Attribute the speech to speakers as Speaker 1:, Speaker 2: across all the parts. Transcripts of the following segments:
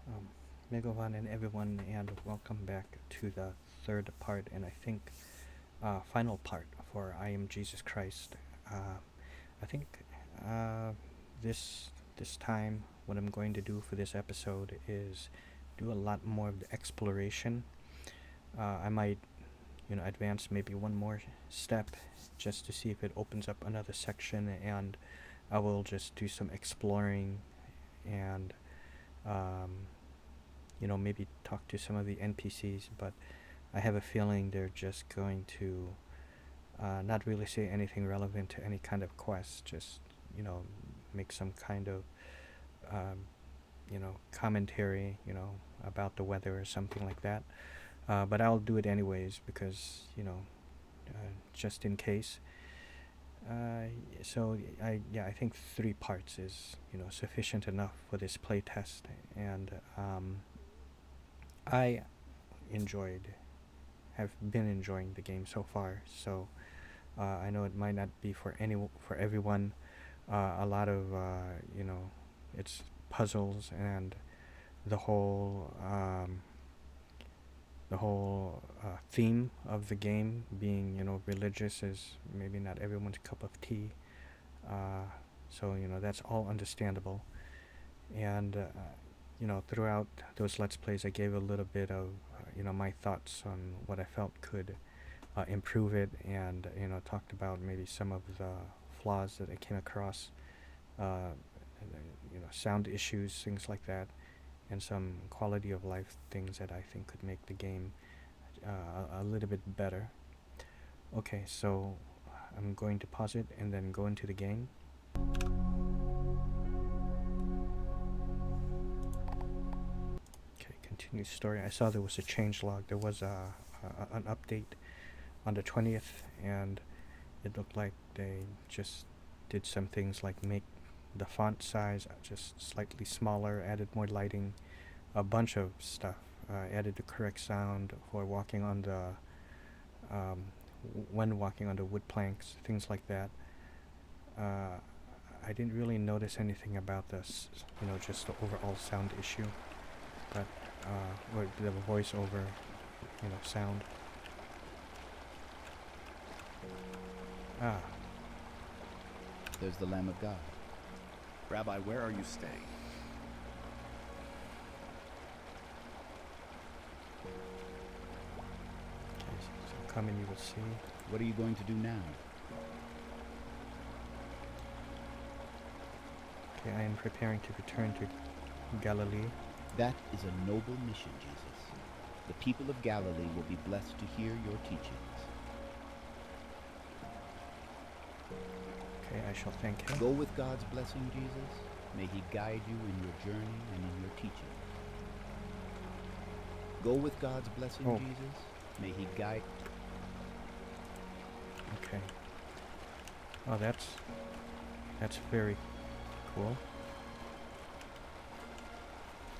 Speaker 1: Um, Megavan and everyone, and welcome back to the third part, and I think final part for I Am Jesus Christ. I think uh, this time, what I'm going to do for this episode is do a lot more of the exploration. I might, advance maybe one more step just to see if it opens up another section, and I will just do some exploring and um, maybe talk to some of the NPCs, but I have a feeling they're just going to not really say anything relevant to any kind of quest, just, make some kind of, um, commentary, about the weather or something like that. But I'll do it anyways because, just in case. Uh, I think 3 parts is, sufficient enough for this playtest, and I enjoyed have been enjoying the game so far. So I know it might not be for everyone. A lot of it's puzzles, and the whole theme of the game being religious is maybe not everyone's cup of tea. Uh, so that's all understandable. And throughout those let's plays, I gave a little bit of my thoughts on what I felt could improve it, and talked about maybe some of the flaws that I came across, uh, sound issues, things like that, and some quality of life things that I think could make the game a little bit better. Okay, so I'm going to pause it and then go into the game. Okay, continue story. I saw there was a change log. There was an update on the 20th, and it looked like they just did some things like make the font size just slightly smaller, added more lighting, a bunch of stuff. Added the correct sound for walking on the um, when walking on the wood planks, things like that. Uh, I didn't really notice anything about this, just the overall sound issue, but or the voiceover, sound. Ah,
Speaker 2: There's the Lamb of God.
Speaker 3: Rabbi, where are you staying?
Speaker 1: okay, so come and you will see.
Speaker 2: What are you going to do now?
Speaker 1: Okay, I am preparing to return to Galilee.
Speaker 2: That is a noble mission, Jesus. The people of Galilee will be blessed to hear your teachings.
Speaker 1: Okay, I shall thank him.
Speaker 2: Go with God's blessing, Jesus. May he guide you in your journey and in your teaching. Go with God's blessing,
Speaker 1: Oh.
Speaker 2: Jesus. May he guide...
Speaker 1: Okay. Oh, that's very cool.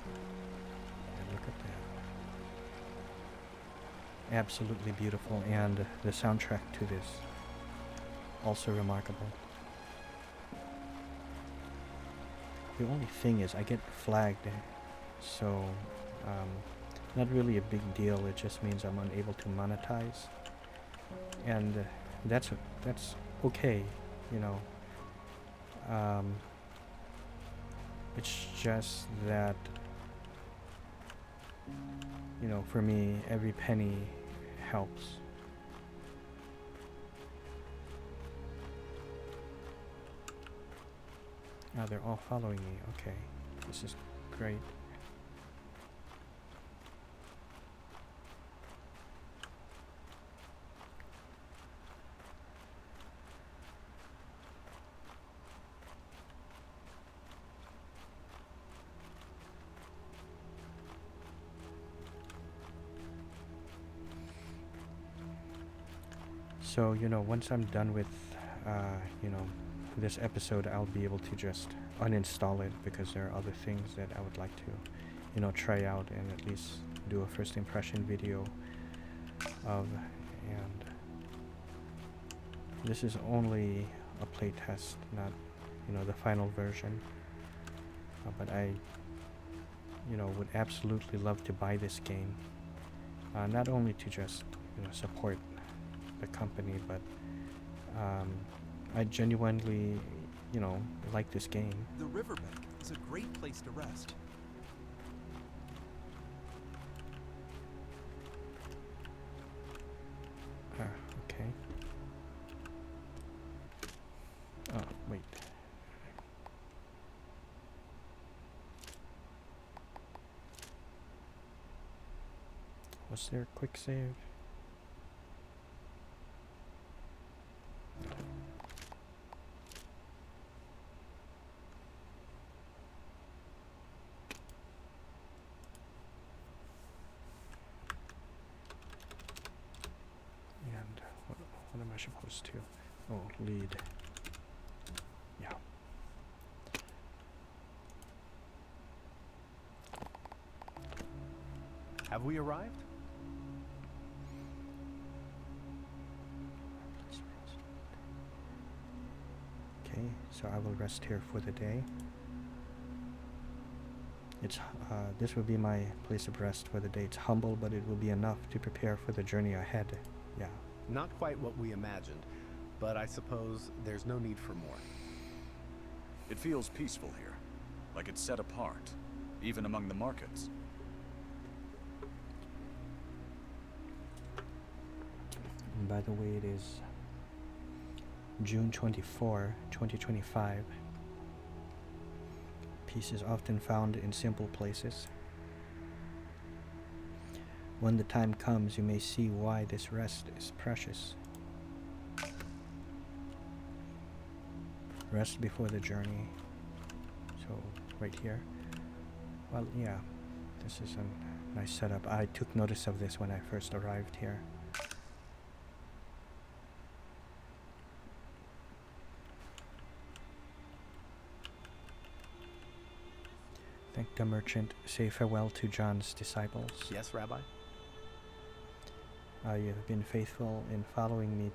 Speaker 1: And look at that. Absolutely beautiful, and the soundtrack to this also remarkable. The only thing is I get flagged, so not really a big deal. It just means I'm unable to monetize, and that's okay, you know. It's just that, for me, every penny helps. Now they're all following me. Okay, this is great. So, once I'm done with, this episode, I'll be able to just uninstall it because there are other things that I would like to, try out and at least do a first impression video of. And this is only a playtest, not, the final version. But I, would absolutely love to buy this game. Not only to just, support the company, but I genuinely, like this game.
Speaker 4: The riverbank is a great place to rest.
Speaker 1: Okay. Oh, wait. Was there a quick save? And what am I supposed to? Oh, lead. Yeah.
Speaker 3: Have we arrived?
Speaker 1: Okay, so I will rest here for the day. This will be my place of rest for the day. It's humble, but it will be enough to prepare for the journey ahead. Yeah.
Speaker 3: Not quite what we imagined, but I suppose there's no need for more.
Speaker 5: It feels peaceful here, like it's set apart, even among the markets.
Speaker 1: And by the way, it is June 24, 2025. Peace is often found in simple places. When the time comes, you may see why this rest is precious. Rest before the journey. So, right here. Well, yeah, this is a nice setup. I took notice of this when I first arrived here. Thank the merchant. Say farewell to John's disciples.
Speaker 3: Yes, Rabbi?
Speaker 1: You have been faithful in following me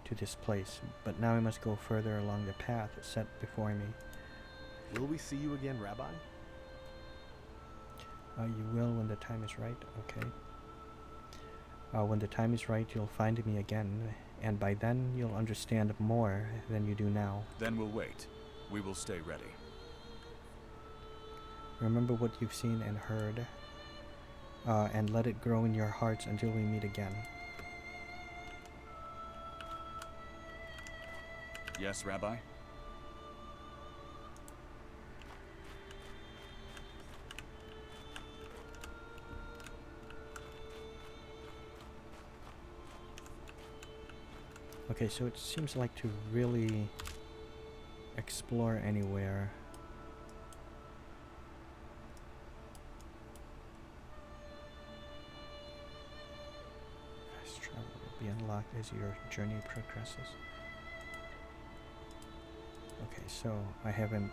Speaker 1: to this place, but now I must go further along the path set before me.
Speaker 3: Will we see you again, Rabbi?
Speaker 1: You will when the time is right, okay. When the time is right, you'll find me again, and by then you'll understand more than you do now.
Speaker 5: Then we'll wait. We will stay ready.
Speaker 1: Remember what you've seen and heard, and let it grow in your hearts until we meet again.
Speaker 5: Yes, Rabbi?
Speaker 1: Okay, so it seems like to really explore anywhere. Fast travel will be unlocked as your journey progresses. Okay, so I haven't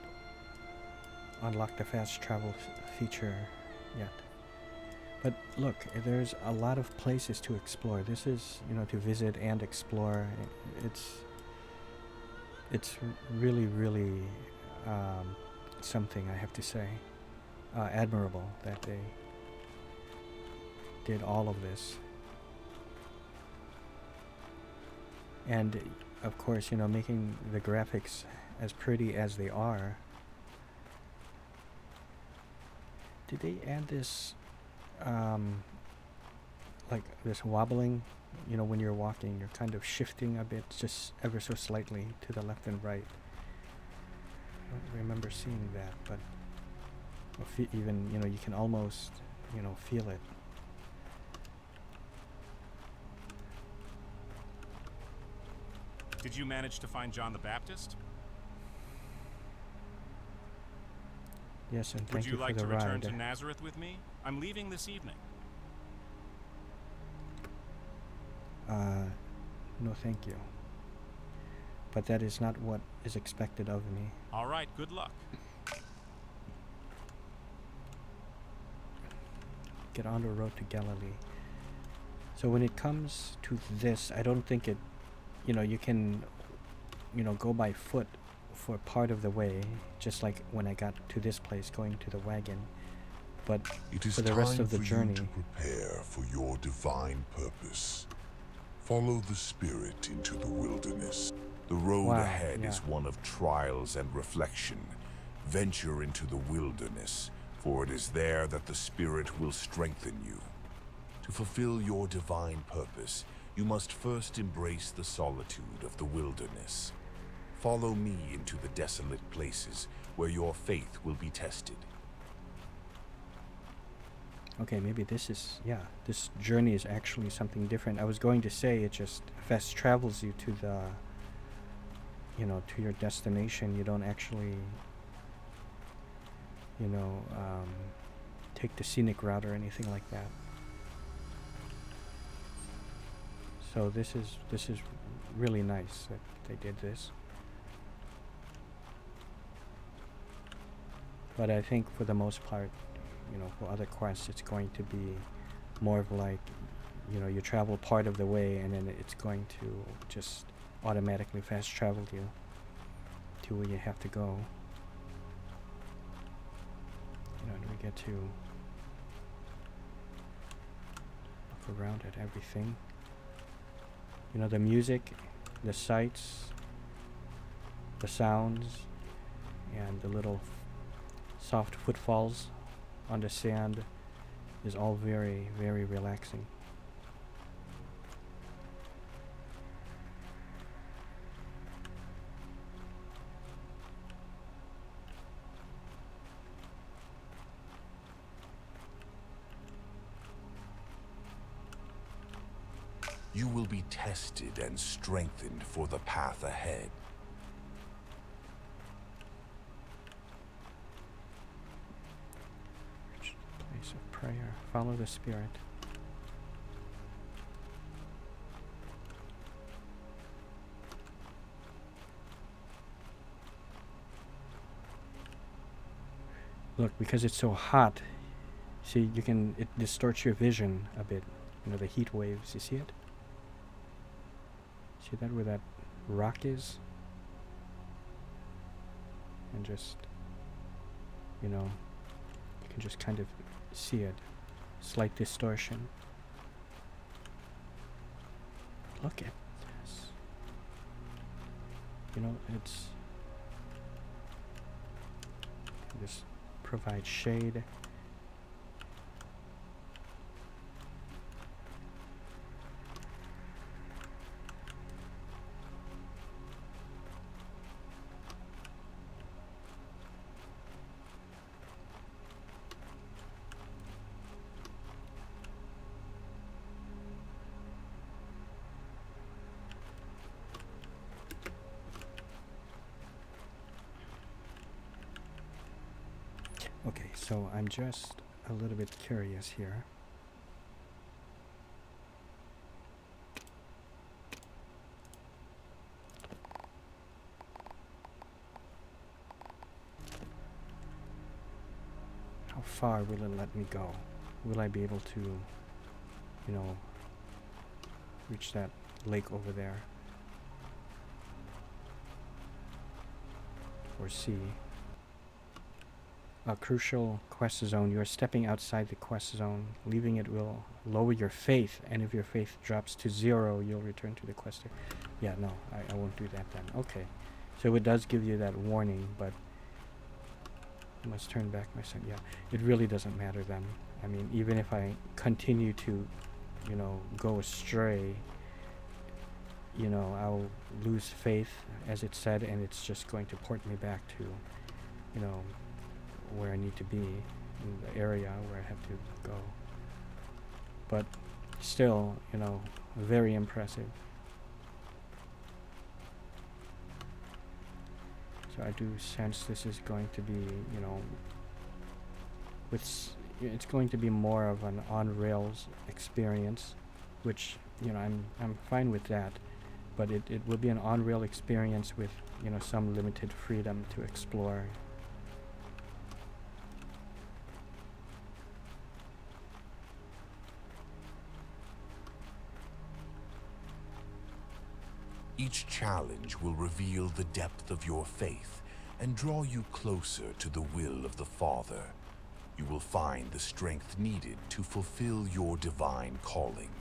Speaker 1: unlocked the fast travel feature yet. But look, there's a lot of places to explore. This is, to visit and explore. It's really, really something, I have to say. Admirable that they did all of this. And of course, making the graphics as pretty as they are. Did they add this like this wobbling, when you're walking, you're kind of shifting a bit, just ever so slightly to the left and right. I don't remember seeing that, but even, you can almost, feel it.
Speaker 6: Did you manage to find John the Baptist?
Speaker 1: Yes, and
Speaker 6: Would
Speaker 1: thank
Speaker 6: you
Speaker 1: you for
Speaker 6: like
Speaker 1: the
Speaker 6: to
Speaker 1: ride.
Speaker 6: return to Nazareth with me? I'm leaving this evening.
Speaker 1: No, thank you. But that is not what is expected of me.
Speaker 6: All right, good luck.
Speaker 1: Get on the road to Galilee. So when it comes to this, I don't think it, you can, go by foot for part of the way, just like when I got to this place going to the wagon. But
Speaker 7: It is
Speaker 1: for the rest
Speaker 7: time
Speaker 1: of the
Speaker 7: for
Speaker 1: journey,
Speaker 7: you to prepare for your divine purpose. Follow the spirit into the wilderness. The road
Speaker 1: wow,
Speaker 7: ahead
Speaker 1: yeah.
Speaker 7: is one of trials and reflection. Venture into the wilderness, for it is there that the spirit will strengthen you. To fulfill your divine purpose, you must first embrace the solitude of the wilderness. Follow me into the desolate places where your faith will be tested.
Speaker 1: Okay, maybe this is, yeah, this journey is actually something different. I was going to say it just fast travels you to the, you know, to your destination. You don't actually, you know, take the scenic route or anything like that. So this is really nice that they did this. But I think for the most part, you know, for other quests, it's going to be more of like, you know, you travel part of the way and then it's going to just automatically fast travel you to where you have to go. You know, we get to look around at everything. You know, the music, the sights, the sounds, and the little soft footfalls on the sand is all very, very relaxing.
Speaker 7: You will be tested and strengthened for the path ahead.
Speaker 1: Place of prayer. Follow the spirit. Look, because it's so hot, see, it distorts your vision a bit. You know, the heat waves, you see it? See that where that rock is? And just, you know, you can just kind of see it. Slight distortion. Look at this. You know, it's just provide shade. Okay, so I'm just a little bit curious here. How far will it let me go? Will I be able to, you know, reach that lake over there? Or sea? A crucial quest zone. You are stepping outside the quest zone. Leaving it will lower your faith, and if your faith drops to 0, you'll return to the quest. Yeah, no, I won't do that then. Okay. So it does give you that warning, but I must turn back my son. Yeah, it really doesn't matter then. I mean, even if I continue to, you know, go astray, you know, I'll lose faith, as it said, and it's just going to port me back to, you know, where I need to be, in the area where I have to go. But still, you know, very impressive. So I do sense this is going to be, you know, it's going to be more of an on-rails experience, which, you know, I'm fine with that. But it will be an on-rail experience with, you know, some limited freedom to explore.
Speaker 7: Each challenge will reveal the depth of your faith and draw you closer to the will of the Father. You will find the strength needed to fulfill your divine calling.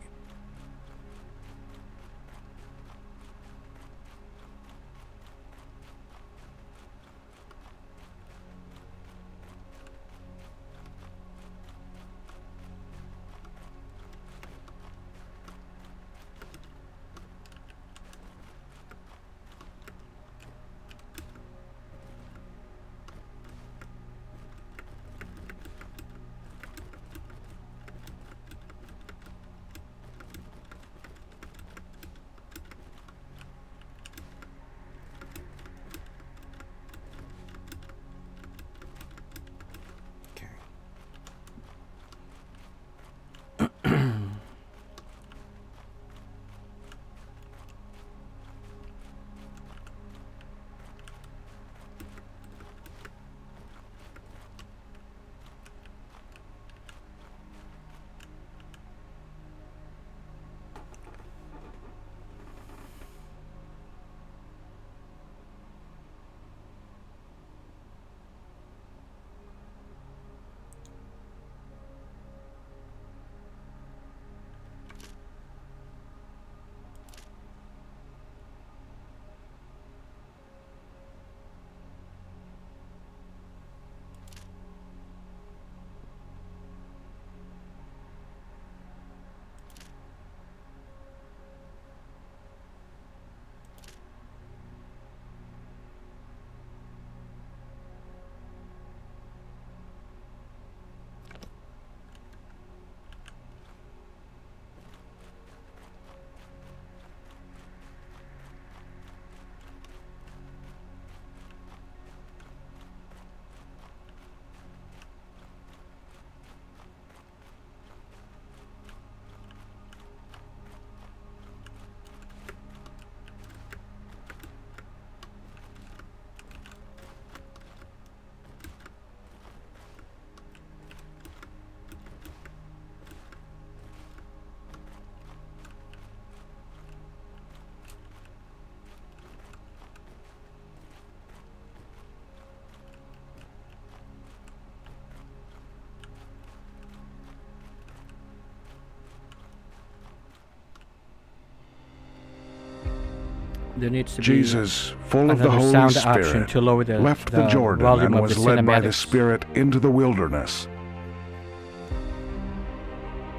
Speaker 1: There needs to
Speaker 8: Jesus, full of the
Speaker 1: another
Speaker 8: Holy
Speaker 1: sound option
Speaker 8: Spirit,
Speaker 1: to lower
Speaker 8: left the Jordan
Speaker 1: volume
Speaker 8: and
Speaker 1: of
Speaker 8: was
Speaker 1: the
Speaker 8: led by the
Speaker 1: cinematics.
Speaker 8: Spirit into the wilderness,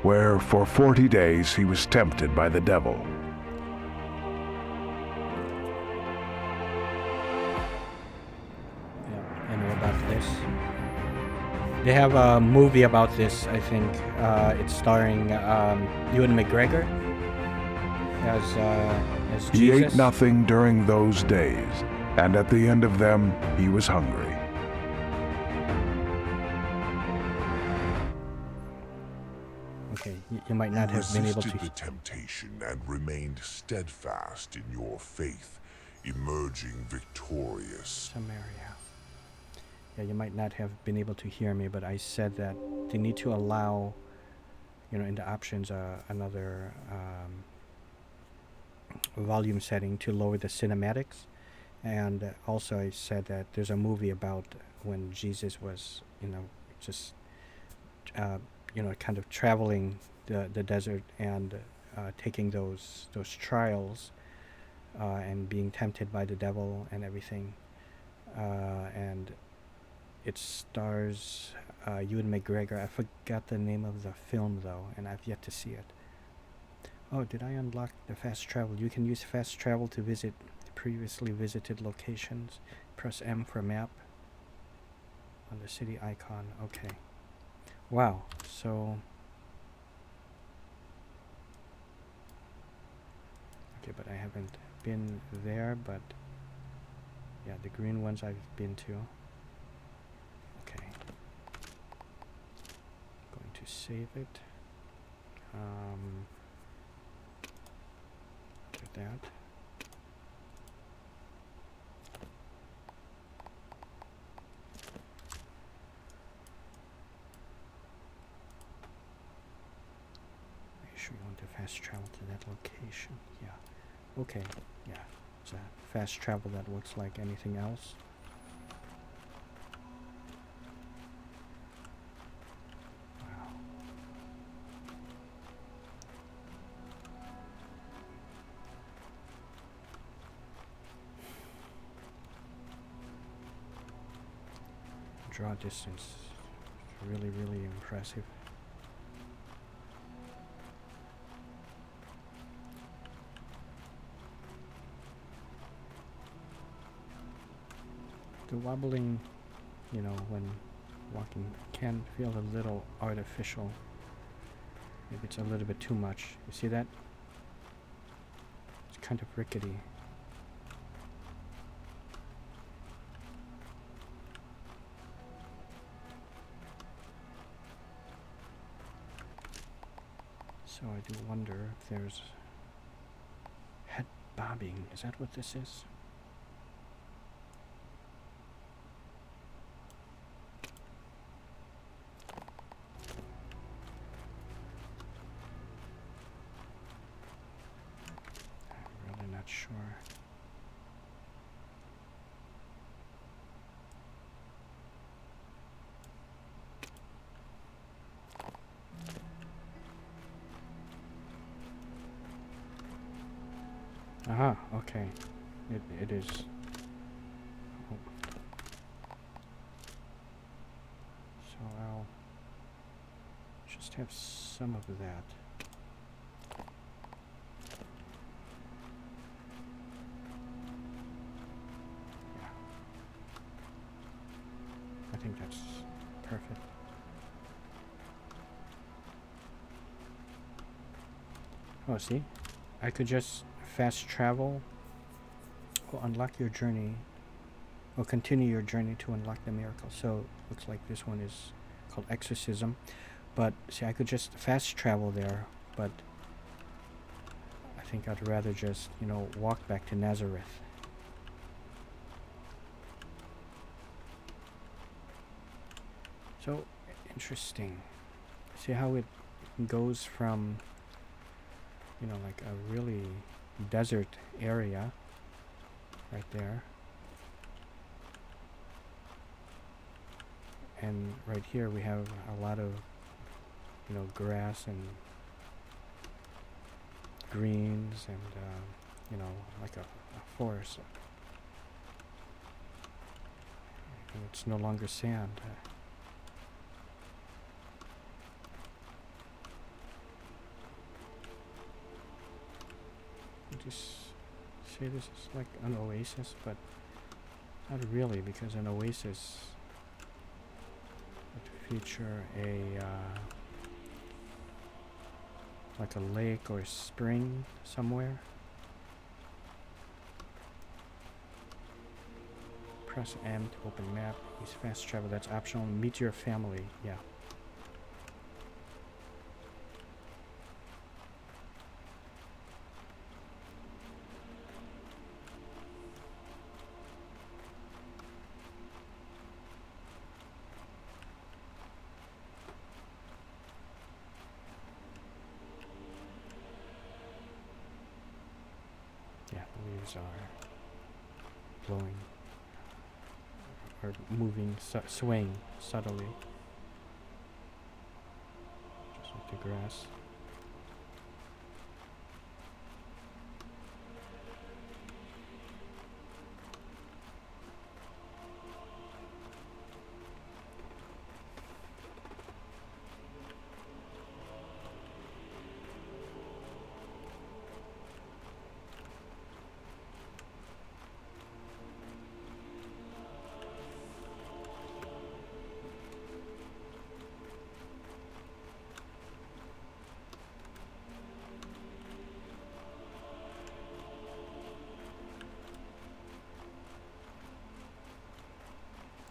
Speaker 8: where for 40 days he was tempted by the devil.
Speaker 1: Yeah, I know about this. They have a movie about this, I think. It's starring Ewan McGregor as
Speaker 8: He
Speaker 1: Jesus.
Speaker 8: ate nothing during those days, and at the end of them he was hungry.
Speaker 1: Okay, you might not have been able to.
Speaker 7: Resisted the temptation and remained steadfast in your faith, emerging victorious.
Speaker 1: Samaria. Yeah, you might not have been able to hear me, but I said that they need to allow, in the options, another volume setting to lower the cinematics. And also I said that there's a movie about when Jesus was, just, kind of traveling the desert and taking those trials and being tempted by the devil and everything. And it stars Ewan McGregor. I forgot the name of the film though, and I've yet to see it. Oh, did I unlock the fast travel? You can use fast travel to visit previously visited locations. Press M for map on the city icon. Okay. Wow. So. Okay, but I haven't been there, but yeah, the green ones I've been to. Okay. Going to save it. Do that. Make sure you want to fast travel to that location. Yeah. Okay. Yeah, it's a fast travel that looks like anything else. Wow. Draw distance is really, really impressive. The wobbling, you know, when walking can feel a little artificial. Maybe it's a little bit too much. You see that? It's kind of rickety. So I do wonder if there's head bobbing. Is that what this is? I'm really not sure. Aha, okay. It is. Oh. So I'll just have some of that. Yeah. I think that's perfect. Oh, see? I could just fast travel or unlock your journey or continue your journey to unlock the miracle. So looks like this one is called exorcism, but see, I could just fast travel there, but I think I'd rather just, you know, walk back to Nazareth. So interesting. See how it goes from, you know, like a really desert area right there, and right here we have a lot of, you know, grass and greens and you know, like a forest, and it's no longer sand. Just say this is like an oasis, but not really, because an oasis would feature a like a lake or spring somewhere. Press M to open map. Use fast travel, that's optional. Meet your family, yeah. Yeah, the leaves are blowing or moving, swaying subtly, just like the grass.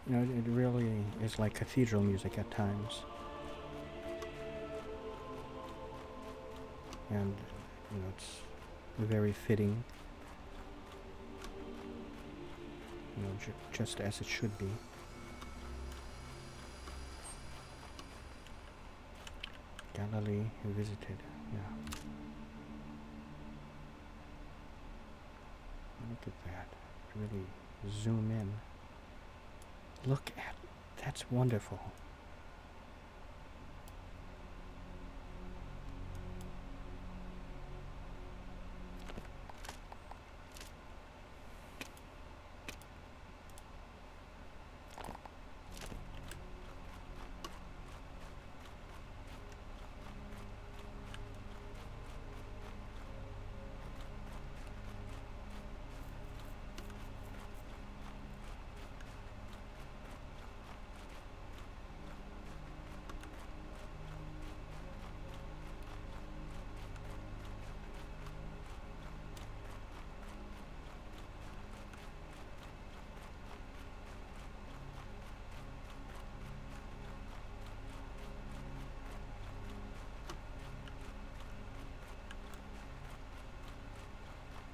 Speaker 1: You know, it really is like cathedral music at times. And, you know, it's very fitting. You know, just as it should be. Galilee visited, yeah. Look at that. Really zoom in. Look at, that's wonderful.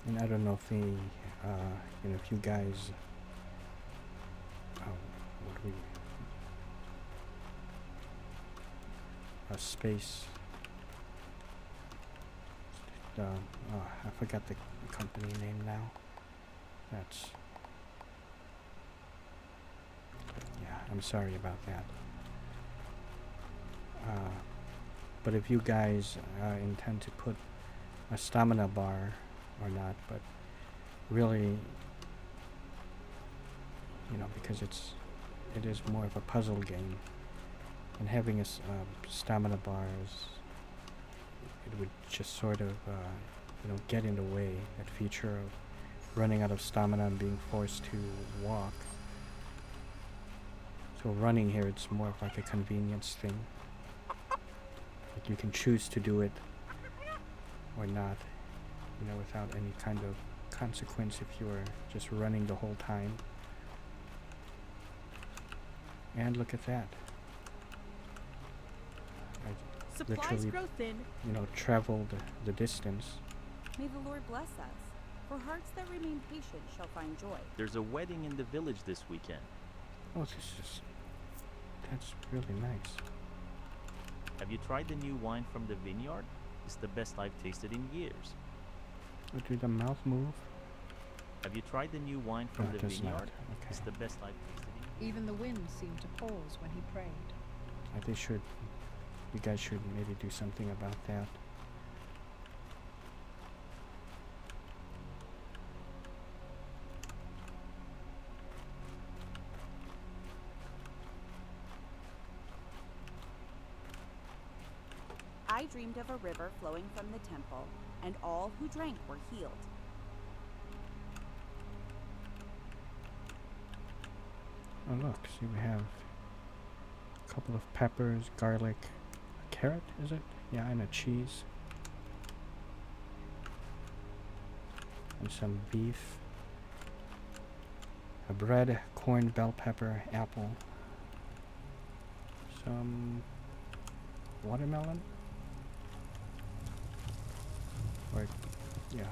Speaker 1: And I don't know if you know, if you guys, what do we, space, I forgot the company name now. That's, yeah, I'm sorry about that. But if you guys intend to put a stamina bar or not, but really, you know, because it is more of a puzzle game, and having a stamina bars, it would just sort of you know, get in the way, that feature of running out of stamina and being forced to walk. So running here, it's more of like a convenience thing. Like you can choose to do it or not, you know, without any kind of consequence if you are just running the whole time. And look at that. I
Speaker 9: Supplies
Speaker 1: literally,
Speaker 9: grow thin.
Speaker 1: you know, traveled the distance.
Speaker 10: May the Lord bless us. For hearts that remain patient shall find joy.
Speaker 11: There's a wedding in the village this weekend.
Speaker 1: Oh, that's really nice.
Speaker 11: Have you tried the new wine from the vineyard? It's the best I've tasted in years.
Speaker 1: Oh, do the mouth move?
Speaker 11: Have you tried the new wine from
Speaker 1: No,
Speaker 11: the
Speaker 1: it does
Speaker 11: vineyard?
Speaker 1: not. Okay.
Speaker 11: It's the best I've tasted in years.
Speaker 9: Even the wind seemed to pause when he prayed.
Speaker 1: They should, you guys should maybe do something about that.
Speaker 10: I dreamed of a river flowing from the temple, and all who drank were healed.
Speaker 1: Oh look, see we have a couple of peppers, garlic, a carrot, is it? Yeah, and a cheese. And some beef. A bread, corn, bell pepper, apple. Some watermelon? Or, yeah.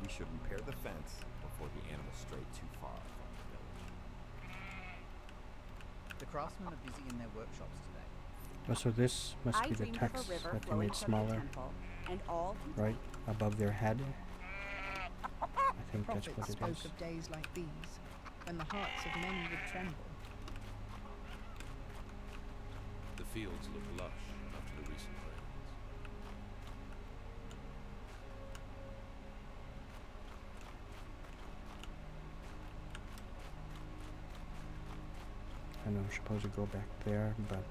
Speaker 12: We should repair the fence before the animals stray too far from the village.
Speaker 13: The craftsmen are busy in their workshops today.
Speaker 1: Oh, so this must
Speaker 10: I
Speaker 1: be the
Speaker 10: dreamed of
Speaker 1: text
Speaker 10: a river
Speaker 1: that they
Speaker 10: flowing
Speaker 1: made
Speaker 10: from the
Speaker 1: smaller,
Speaker 10: temple, and all who
Speaker 1: right above their head. I
Speaker 9: The
Speaker 1: think that's
Speaker 9: prophets
Speaker 1: what it
Speaker 9: spoke
Speaker 1: is.
Speaker 9: of days like these, when the hearts of men would tremble.
Speaker 12: The fields look lush after the recent rains.
Speaker 1: I know I'm supposed to go back there, but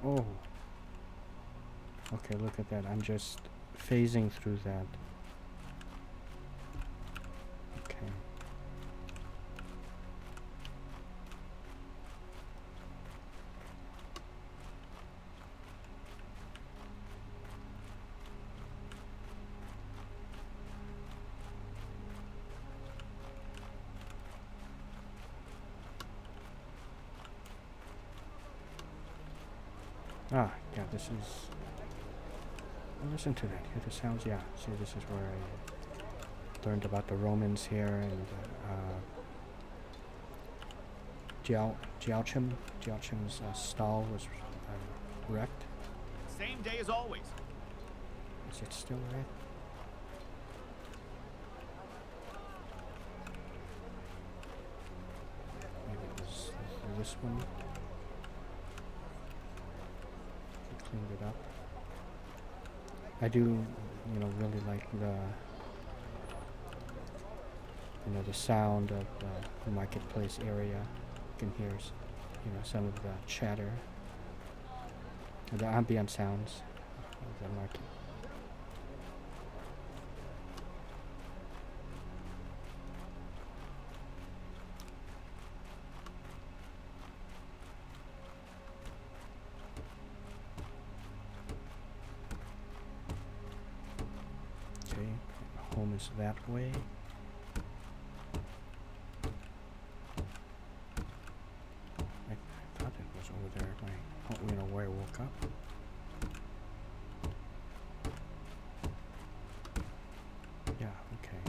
Speaker 1: Oh. Okay, look at that. I'm just phasing through that. Okay. Ah, yeah, this is... listen to that. Hear the sounds? Yeah, see, this is where I learned about the Romans here, and Jiaochim's stall was wrecked.
Speaker 2: Same day as always.
Speaker 1: Is it still wrecked? Maybe it was this one. Cleaned it up. I do, you know, really like the, you know, the sound of the marketplace area. You can hear, you know, some of the chatter, the ambient sounds of the market. Okay, home is that way. I thought it was over there. You know, where I woke up. Yeah. Okay.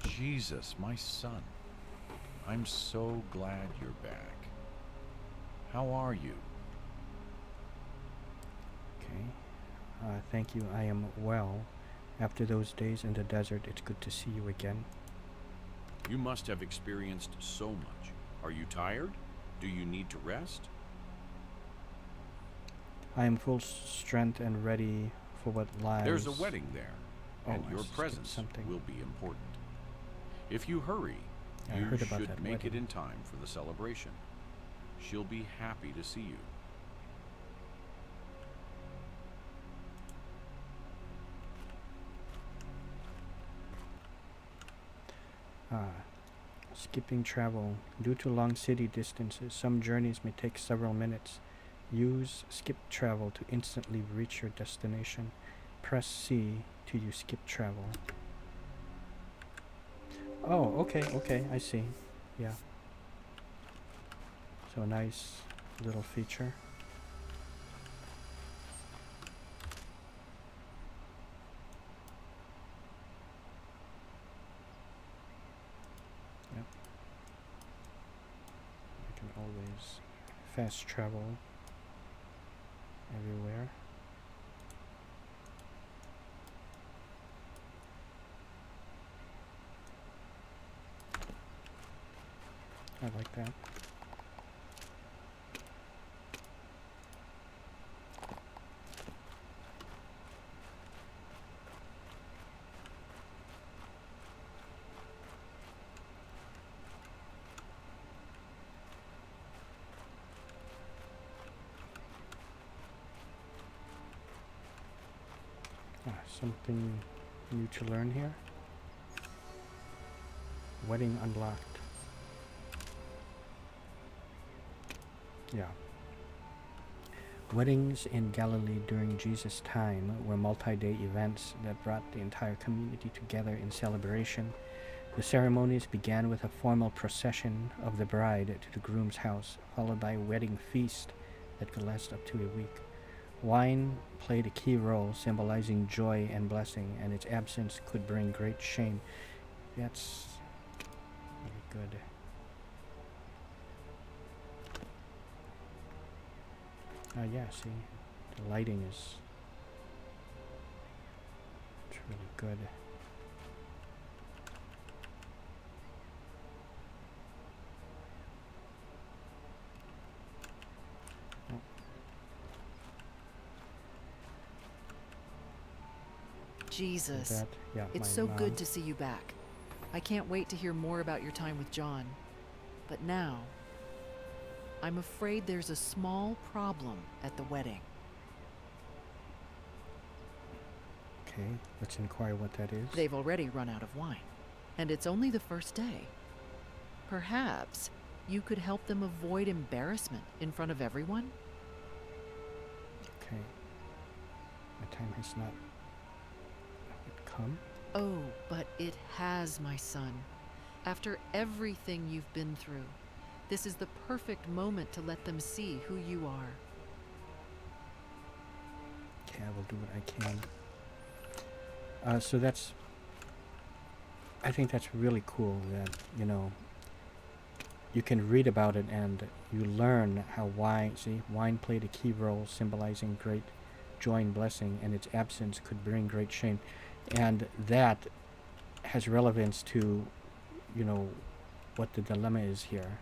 Speaker 14: Jesus, my son. I'm so glad you're back. How are you?
Speaker 1: Okay. Thank you. I am well. After those days in the desert, it's good to see you again.
Speaker 14: You must have experienced so much. Are you tired? Do you need to rest?
Speaker 1: I am full strength and ready for what lies.
Speaker 14: There's a wedding there, and
Speaker 1: I
Speaker 14: your
Speaker 1: skipped
Speaker 14: presence
Speaker 1: something.
Speaker 14: will be important. If you hurry,
Speaker 1: I
Speaker 14: you
Speaker 1: heard about
Speaker 14: should
Speaker 1: that
Speaker 14: make it
Speaker 1: wedding.
Speaker 14: in time for the celebration. She'll be happy to see you.
Speaker 1: Skipping travel. Due to long city distances, some journeys may take several minutes. Use skip travel to instantly reach your destination. Press C to use skip travel. Oh, okay, I see. Yeah. So a nice little feature. Yep. I can always fast travel everywhere. I like that. Something new to learn here. Wedding unlocked. Yeah. Weddings in Galilee during Jesus' time were multi-day events that brought the entire community together in celebration. The ceremonies began with a formal procession of the bride to the groom's house, followed by a wedding feast that could last up to a week. Wine played a key role, symbolizing joy and blessing, and its absence could bring great shame. That's really good. Yeah, see, the lighting is really good.
Speaker 9: Jesus,
Speaker 1: That, yeah,
Speaker 9: it's
Speaker 1: my
Speaker 9: so
Speaker 1: mom.
Speaker 9: good to see you back. I can't wait to hear more about your time with John. But now,
Speaker 15: I'm afraid there's a small problem at the wedding.
Speaker 1: Okay, let's inquire what that is.
Speaker 15: They've already run out of wine, and it's only the first day. Perhaps you could help them avoid embarrassment in front of everyone?
Speaker 1: Okay. My time has not come.
Speaker 15: Oh, but it has, my son. After everything you've been through, this is the perfect moment to let them see who you are.
Speaker 1: Okay, I will do what I can. So that's... I think that's really cool that, you know, you can read about it and you learn how wine played a key role symbolizing great joy and blessing, and its absence could bring great shame. And that has relevance to, you know, what the dilemma is here.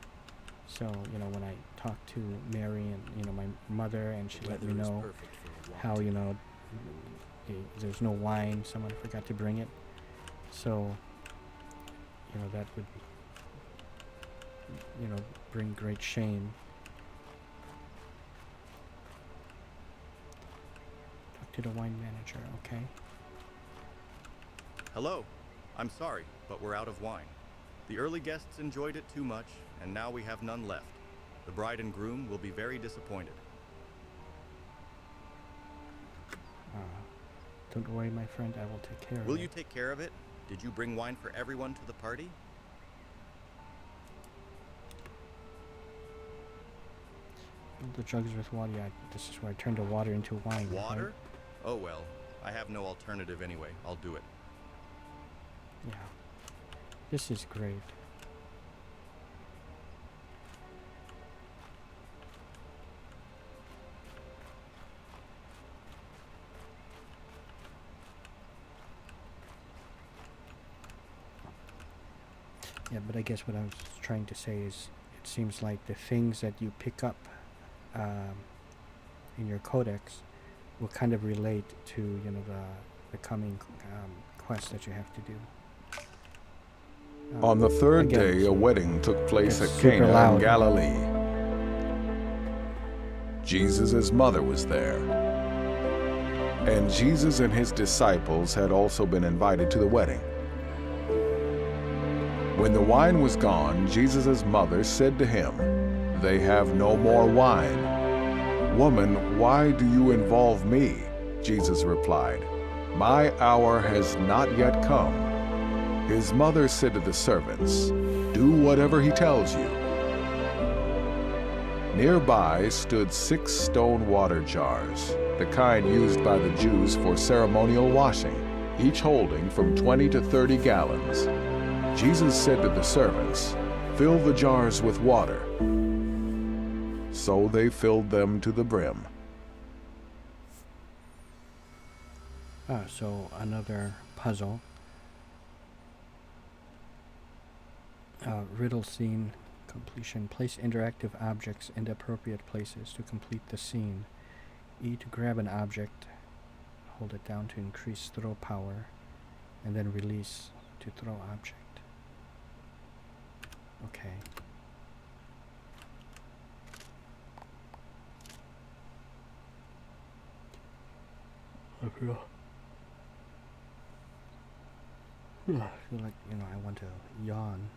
Speaker 1: So, you know, when I talked to Mary and, you know, my mother, and she let me know how, you know, there's no wine, someone forgot to bring it. So, you know, that would, you know, bring great shame. Talk to the wine manager, okay?
Speaker 16: Hello. I'm sorry, but we're out of wine. The early guests enjoyed it too much, and now we have none left. The bride and groom will be very disappointed.
Speaker 1: Don't worry, my friend, I will take care of it.
Speaker 16: Will you take care of it? Did you bring wine for everyone to the party?
Speaker 1: Fill the jugs with water. Yeah, this is where I turn the water into wine.
Speaker 16: Water?
Speaker 1: Right?
Speaker 16: Oh well, I have no alternative anyway. I'll do it.
Speaker 1: Yeah. This is great. Yeah, but I guess what I was trying to say is it seems like the things that you pick up in your codex will kind of relate to, you know, the coming quest that you have to do.
Speaker 8: On the third
Speaker 1: again,
Speaker 8: day, a wedding took place at
Speaker 1: it's super
Speaker 8: Cana in
Speaker 1: loud.
Speaker 8: Galilee. Jesus' mother was there. And Jesus and his disciples had also been invited to the wedding. When the wine was gone, Jesus' mother said to him, "They have no more wine." "Woman, why do you involve me?" Jesus replied, "My hour has not yet come." His mother said to the servants, "Do whatever he tells you." Nearby stood 6 stone water jars, the kind used by the Jews for ceremonial washing, each holding from 20 to 30 gallons. Jesus said to the servants, "Fill the jars with water." So they filled them to the brim.
Speaker 1: So another puzzle. Riddle scene completion. Place interactive objects in the appropriate places to complete the scene. E to grab an object, hold it down to increase throw power, and then release to throw object. Okay. I feel like, you know, I want to yawn.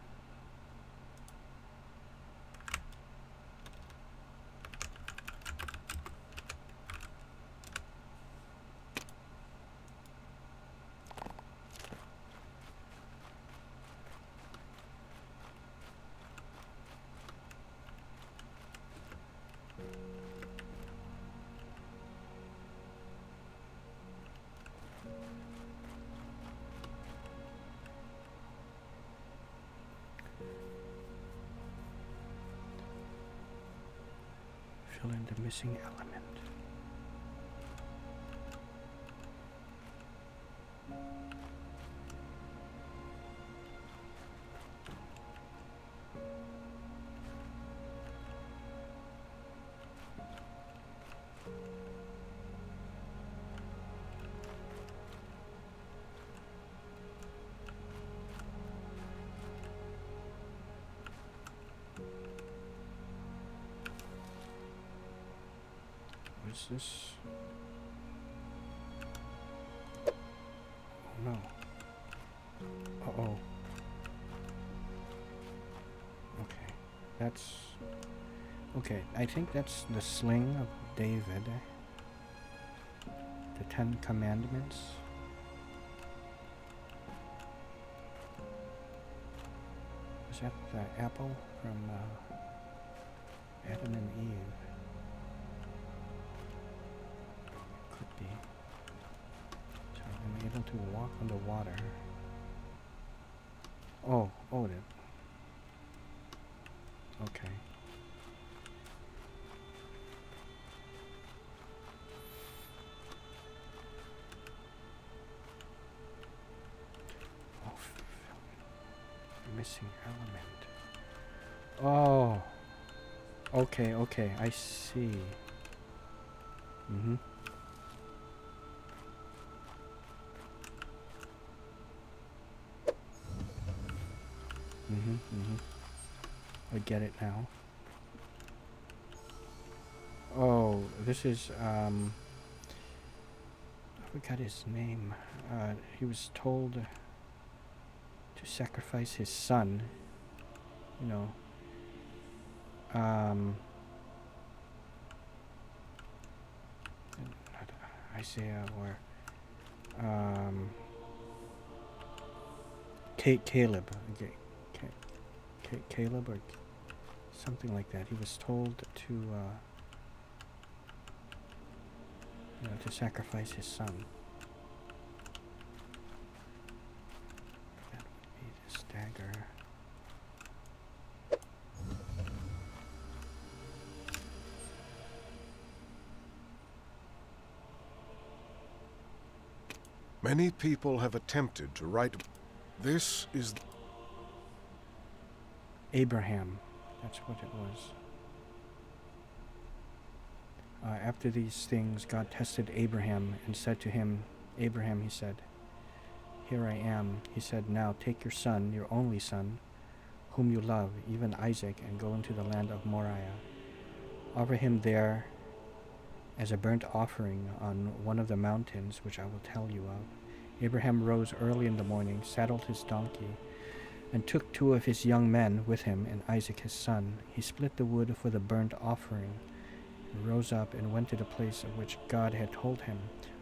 Speaker 1: Fill in the missing element. Is this? Oh no. Uh-oh. Okay. That's... Okay, I think that's the sling of David. The 10 Commandments. Is that the apple from Adam and Eve? Could be. So I'm able to walk on the water. Oh, Odin. Okay. Oh, missing element. Oh. Okay, okay, I see. Mm-hmm. Mm-hmm, mm-hmm. I get it now. Oh, this is, I forgot his name. He was told to sacrifice his son, you know. Not Isaiah or, Caleb. Okay. Caleb or something like that. He was told to, you know, to sacrifice his son. That would be this dagger.
Speaker 8: Many people have attempted to write. This is
Speaker 1: Abraham. That's what it was. After these things, God tested Abraham and said to him, Abraham, he said, "Here I am." He said, "Now take your son, your only son, whom you love, even Isaac, and go into the land of Moriah. Offer him there as a burnt offering on one of the mountains which I will tell you of." Abraham rose early in the morning, saddled his donkey, and took 2 of his young men with him and Isaac his son. He split the wood for the burnt offering, and rose up and went to the place of which God had told him.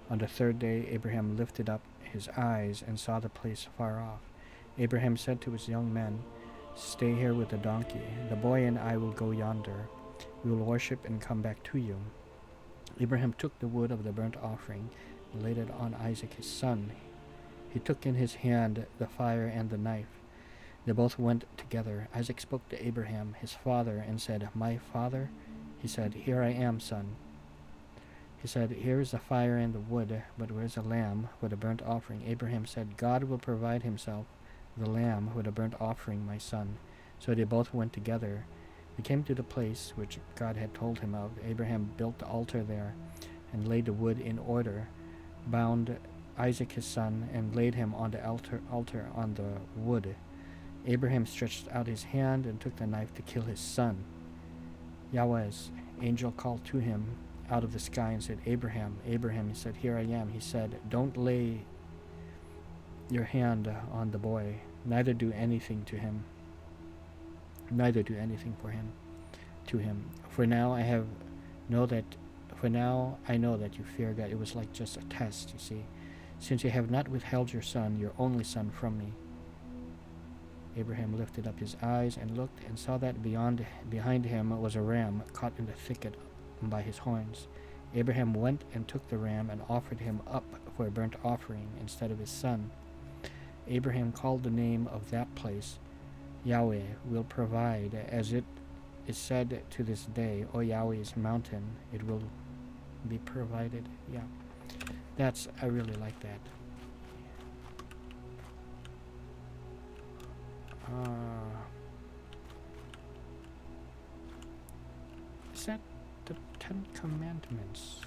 Speaker 1: On the 3rd day Abraham lifted up his eyes and saw the place far off. Abraham said to his young men, "Stay here with the donkey. The boy and I will go yonder. We will worship and come back to you." Abraham took the wood of the burnt offering and laid it on Isaac his son. He took in his hand the fire and the knife. They both went together. Isaac spoke to Abraham, his father, and said, "My father?" He said, "Here I am, son." He said, "Here is the fire and the wood, but where is the lamb for the burnt offering?" Abraham said, "God will provide himself the lamb for the burnt offering, my son." So they both went together. They came to the place which God had told him of. Abraham built the altar there and laid the wood in order, bound Isaac his son, and laid him on the altar on the wood. Abraham stretched out his hand and took the knife to kill his son. Yahweh's angel called to him out of the sky and said, "Abraham, Abraham." He said, "Here I am." He said, "Don't lay your hand on the boy, neither do anything to him. Neither do anything to him. For now I know that you fear God." It was like just a test, you see. "Since you have not withheld your son, your only son, from me." Abraham lifted up his eyes and looked, and saw that behind him was a ram caught in the thicket by his horns. Abraham went and took the ram and offered him up for a burnt offering instead of his son. Abraham called the name of that place, "Yahweh will provide," as it is said to this day, "O Yahweh's mountain, it will be provided." Yeah, I really like that. Is that the 10 Commandments?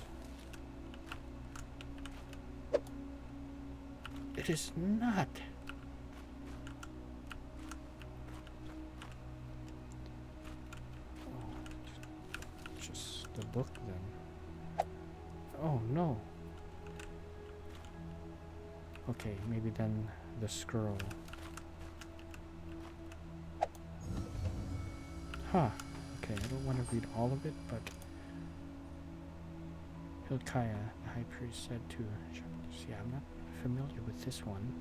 Speaker 1: It is not. Oh, just the book then. Oh no. Okay, maybe then the scroll. Huh. Okay, I don't want to read all of it, but Hilkiah, the high priest, said to shepherds. Yeah, I'm not familiar with this one.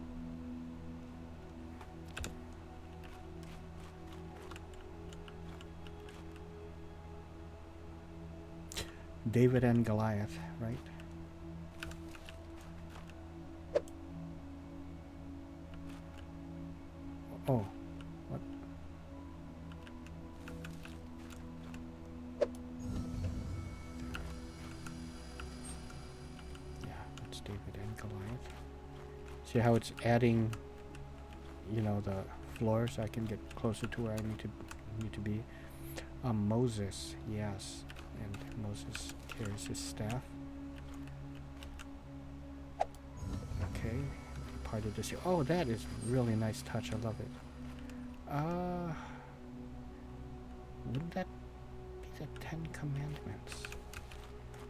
Speaker 1: David and Goliath, right? Oh, what? Yeah, that's David and Goliath. See how it's adding, you know, the floor so I can get closer to where I need to be. Moses, yes, and Moses carries his staff. Okay, parted this here. Oh, that is really nice touch. I love it. Wouldn't that be the 10 Commandments?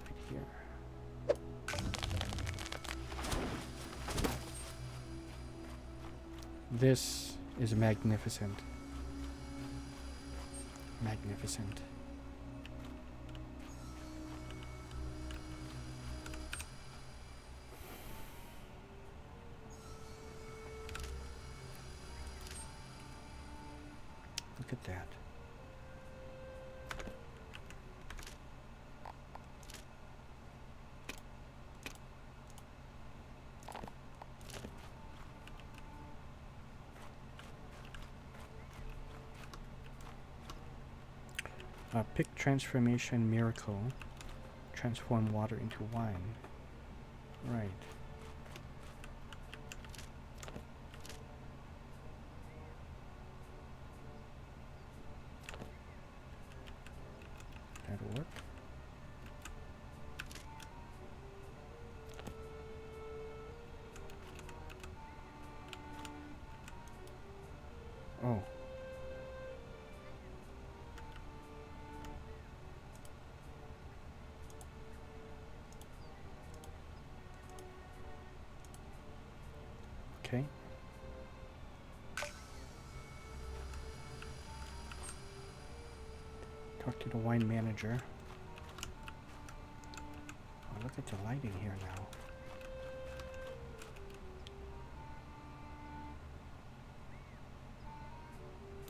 Speaker 1: Right here. This is magnificent. Magnificent. Look at that. Pick transformation miracle. Transform water into wine. Right. That'll work. Oh. Okay. Talk to the wine manager. Oh, look at the lighting here now.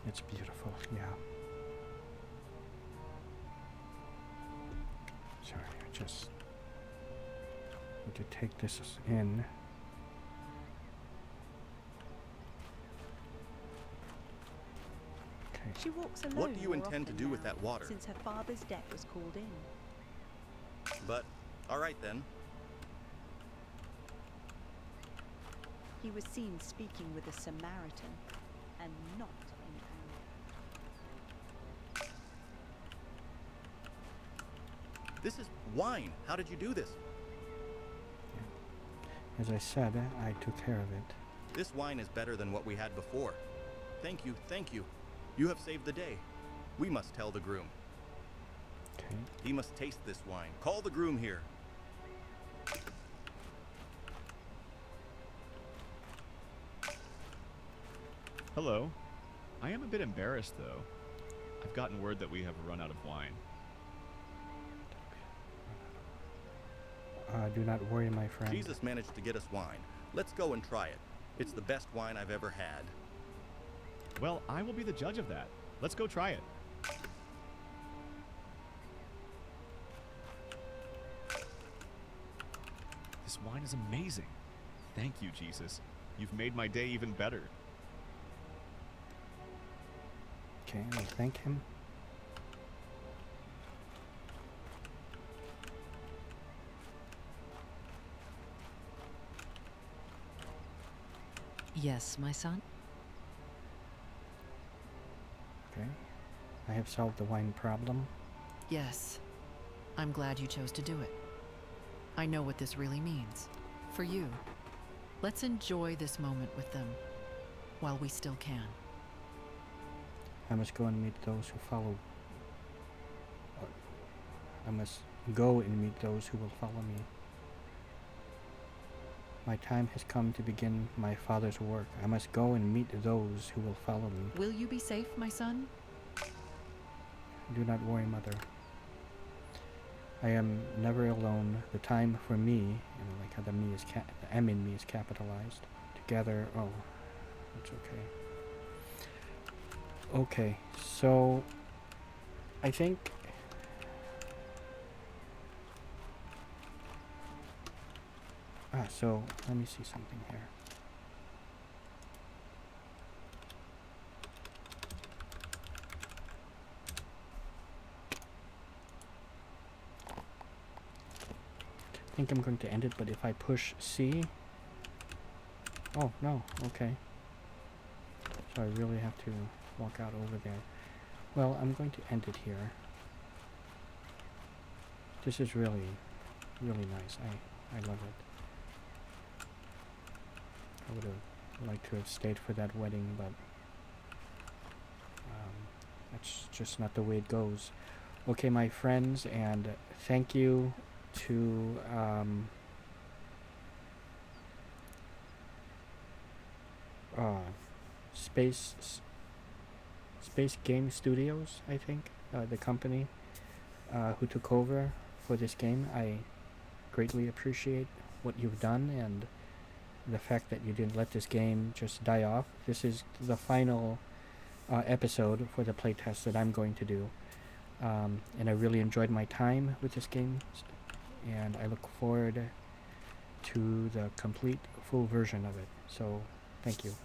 Speaker 1: It's beautiful, yeah. Sorry, I just need to take this in.
Speaker 10: She walks alone.
Speaker 16: What do you
Speaker 10: more
Speaker 16: intend to
Speaker 10: often
Speaker 16: do with
Speaker 10: now,
Speaker 16: that water?
Speaker 10: Since her father's death was called in.
Speaker 16: But, all right then.
Speaker 10: He was seen speaking with a Samaritan, and not in anger.
Speaker 16: This is wine. How did you do this?
Speaker 1: As I said, I took care of it.
Speaker 16: This wine is better than what we had before. Thank you, thank you. You have saved the day. We must tell the groom.
Speaker 1: Okay.
Speaker 16: He must taste this wine. Call the groom here.
Speaker 17: Hello. I am a bit embarrassed, though. I've gotten word that we have run out of wine.
Speaker 1: Do not worry, my friend.
Speaker 16: Jesus managed to get us wine. Let's go and try it. It's the best wine I've ever had.
Speaker 17: Well, I will be the judge of that. Let's go try it. This wine is amazing. Thank you, Jesus. You've made my day even better.
Speaker 1: Okay, I'll thank him.
Speaker 15: Yes, my son?
Speaker 1: Okay. I have solved the wine problem.
Speaker 15: Yes. I'm glad you chose to do it. I know what this really means. For you. Let's enjoy this moment with them while we still can.
Speaker 1: I must go and meet those who follow. I must go and meet those who will follow me. My time has come to begin my Father's work. I must go and meet those who will follow me.
Speaker 15: Will you be safe, my son?
Speaker 1: Do not worry, Mother. I am never alone. The time for me, and I like how the me is the M in me is capitalized. Together, oh, it's okay. Okay, so I think so let me see something here. I think I'm going to end it, but if I push C, oh no, okay. So I really have to walk out over there. Well, I'm going to end it here. This is really, really nice. I love it. I would have liked to have stayed for that wedding, but that's just not the way it goes. Okay, my friends, and thank you to Space Game Studios, I think, the company who took over for this game. I greatly appreciate what you've done and the fact that you didn't let this game just die off. This is the final episode for the playtest that I'm going to do. And I really enjoyed my time with this game, and I look forward to the complete full version of it. So, thank you.